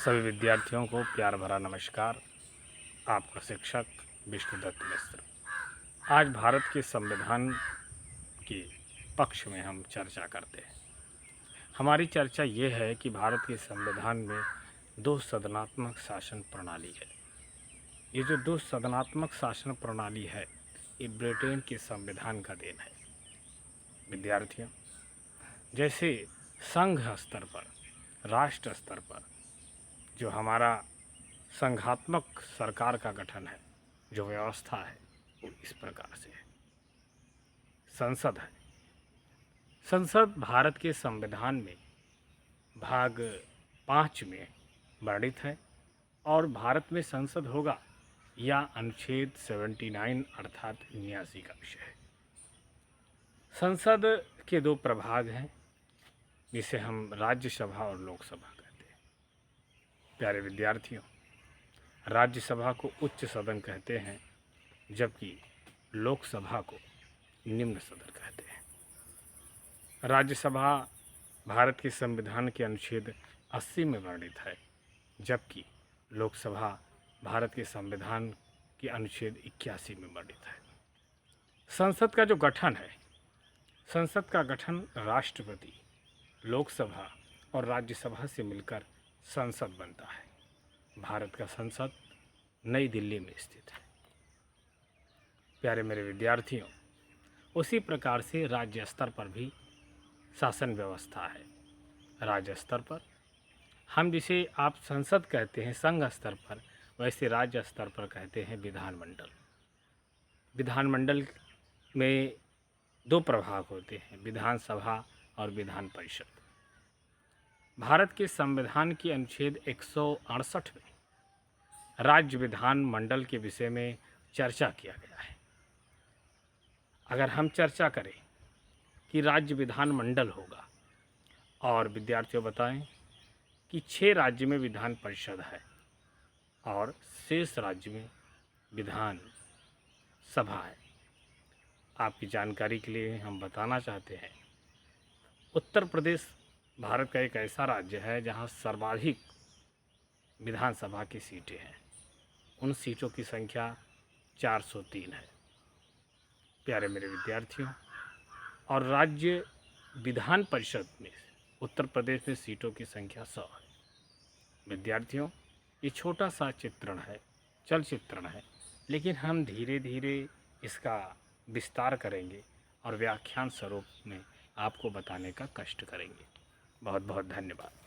सभी विद्यार्थियों को प्यार भरा नमस्कार। आपका शिक्षक विष्णुदत्त मिश्र। आज भारत के संविधान के पक्ष में हम चर्चा करते हैं। हमारी चर्चा ये है कि भारत के संविधान में दो सदनात्मक शासन प्रणाली है। ये जो दो सदनात्मक शासन प्रणाली है, ये ब्रिटेन के संविधान का देन है। विद्यार्थियों, जैसे संघ स्तर पर, राष्ट्र स्तर पर जो हमारा संघात्मक सरकार का गठन है, जो व्यवस्था है, वो इस प्रकार से है। संसद है। संसद भारत के संविधान में भाग 5 में वर्णित है और भारत में संसद होगा या अनुच्छेद 79 अर्थात 79 का विषय है। संसद के दो प्रभाग हैं, जिसे हम राज्यसभा और लोकसभा कहते हैं। प्यारे विद्यार्थियों, राज्यसभा को उच्च सदन कहते हैं, जबकि लोकसभा को निम्न सदन कहते हैं। राज्यसभा भारत के संविधान के अनुच्छेद 80 में वर्णित है, जबकि लोकसभा भारत के संविधान के अनुच्छेद 81 में वर्णित है। संसद का जो गठन है, संसद का गठन राष्ट्रपति, लोकसभा और राज्यसभा से मिलकर संसद बनता है। भारत का संसद नई दिल्ली में स्थित है। प्यारे मेरे विद्यार्थियों, उसी प्रकार से राज्य स्तर पर भी शासन व्यवस्था है। राज्य स्तर पर हम जिसे आप संसद कहते हैं संघ स्तर पर, वैसे राज्य स्तर पर कहते हैं विधानमंडल। विधानमंडल में दो प्रभाग होते हैं, विधानसभा और विधान परिषद। भारत के संविधान के अनुच्छेद 168 में राज्य विधानमंडल के विषय में चर्चा किया गया है। अगर हम चर्चा करें कि राज्य विधानमंडल होगा और विद्यार्थियों बताएं कि 6 राज्य में विधान परिषद है और शेष राज्य में विधान सभा है। आपकी जानकारी के लिए हम बताना चाहते हैं, उत्तर प्रदेश भारत का एक ऐसा राज्य है जहां सर्वाधिक विधानसभा की सीटें हैं। उन सीटों की संख्या 403 है। प्यारे मेरे विद्यार्थियों, और राज्य विधान परिषद में उत्तर प्रदेश में सीटों की संख्या 100 है। विद्यार्थियों, ये छोटा सा चित्रण है, चलचित्रण है, लेकिन हम धीरे धीरे इसका विस्तार करेंगे और व्याख्यान स्वरूप में आपको बताने का कष्ट करेंगे। बहुत बहुत धन्यवाद।